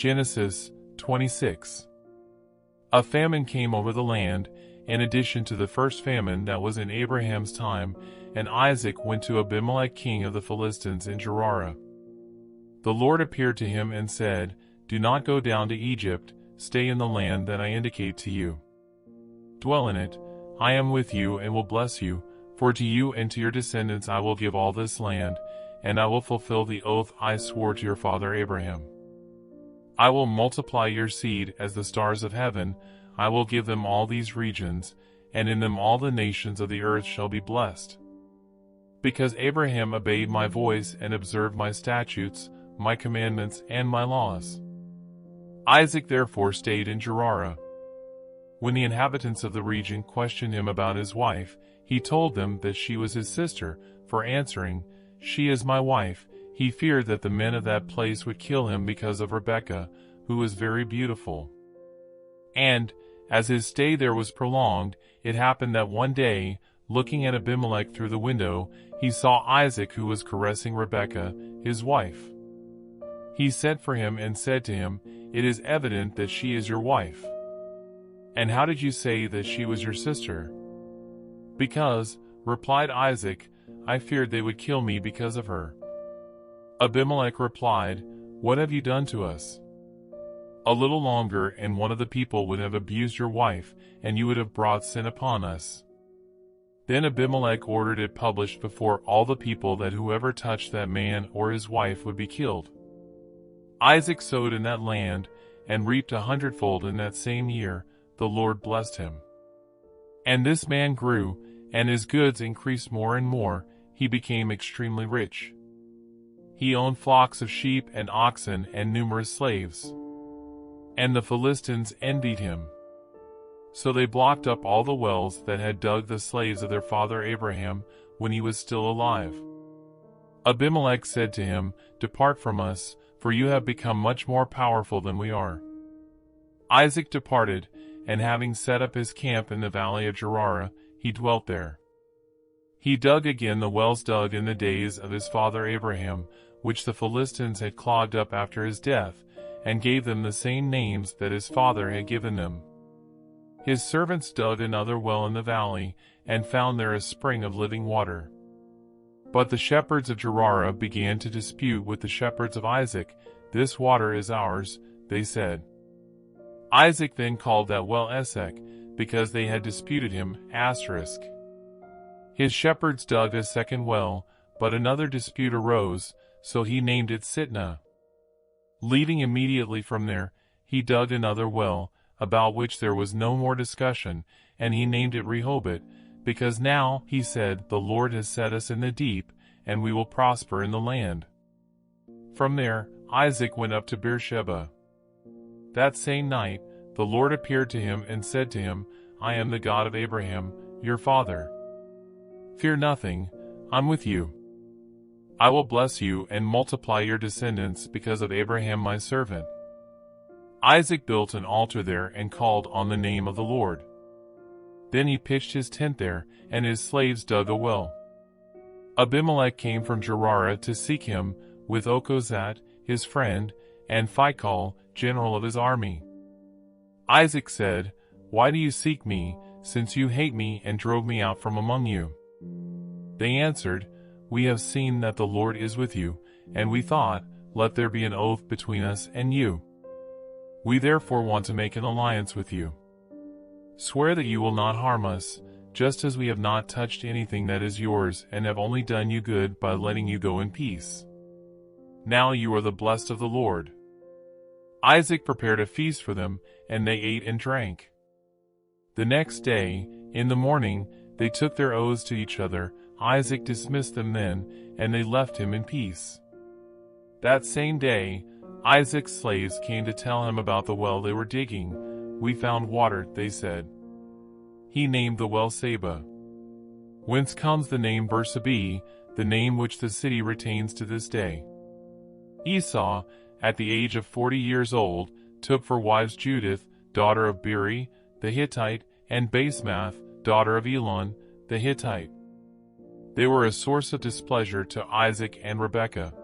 Genesis 26. A famine came over the land, in addition to the first famine that was in Abraham's time, and Isaac went to Abimelech king of the Philistines in Gerar. The Lord appeared to him and said, "Do not go down to Egypt, stay in the land that I indicate to you. Dwell in it, I am with you and will bless you, for to you and to your descendants I will give all this land, and I will fulfill the oath I swore to your father Abraham. I will multiply your seed as the stars of heaven, I will give them all these regions, and in them all the nations of the earth shall be blessed. Because Abraham obeyed my voice and observed my statutes, my commandments, and my laws." Isaac therefore stayed in Gerar. When the inhabitants of the region questioned him about his wife, he told them that she was his sister, for answering, "She is my wife," he feared that the men of that place would kill him because of Rebekah, who was very beautiful. And, as his stay there was prolonged, it happened that one day, looking at Abimelech through the window, he saw Isaac who was caressing Rebekah, his wife. He sent for him and said to him, "It is evident that she is your wife. And how did you say that she was your sister?" "Because," replied Isaac, "I feared they would kill me because of her." Abimelech replied, "What have you done to us? A little longer and one of the people would have abused your wife, and you would have brought sin upon us." Then Abimelech ordered it published before all the people that whoever touched that man or his wife would be killed. Isaac sowed in that land, and reaped 100-fold in that same year. The Lord blessed him. And this man grew, and his goods increased more and more, he became extremely rich. He owned flocks of sheep and oxen and numerous slaves. And the Philistines envied him. So they blocked up all the wells that had dug the slaves of their father Abraham when he was still alive. Abimelech said to him, "Depart from us, for you have become much more powerful than we are." Isaac departed, and having set up his camp in the valley of Gerar, he dwelt there. He dug again the wells dug in the days of his father Abraham, which the Philistines had clogged up after his death, and gave them the same names that his father had given them. His servants dug another well in the valley, and found there a spring of living water. But the shepherds of Gerar began to dispute with the shepherds of Isaac. "This water is ours," they said. Isaac then called that well Esek, because they had disputed him. His shepherds dug a second well, but another dispute arose, so he named it Sitnah. Leaving immediately from there, he dug another well, about which there was no more discussion, and he named it Rehoboth, because now, he said, "The Lord has set us in the deep, and we will prosper in the land." From there, Isaac went up to Beersheba. That same night, the Lord appeared to him and said to him, "I am the God of Abraham, your father. Fear nothing, I'm with you. I will bless you and multiply your descendants because of Abraham my servant." Isaac built an altar there and called on the name of the Lord. Then he pitched his tent there, and his slaves dug a well. Abimelech came from Gerar to seek him, with Ochozat, his friend, and Phicol, general of his army. Isaac said, "Why do you seek me, since you hate me and drove me out from among you?" They answered, "We have seen that the Lord is with you, and we thought, let there be an oath between us and you. We therefore want to make an alliance with you. Swear that you will not harm us, just as we have not touched anything that is yours and have only done you good by letting you go in peace. Now you are the blessed of the Lord." Isaac prepared a feast for them, and they ate and drank. The next day, in the morning, they took their oaths to each other. Isaac dismissed them then, and they left him in peace. That same day, Isaac's slaves came to tell him about the well they were digging. "We found water," they said. He named the well Saba, whence comes the name Beersheba, the name which the city retains to this day. Esau, at the age of 40 years old, took for wives Judith, daughter of Beeri, the Hittite, and Basemath, daughter of Elon, the Hittite. They were a source of displeasure to Isaac and Rebekah.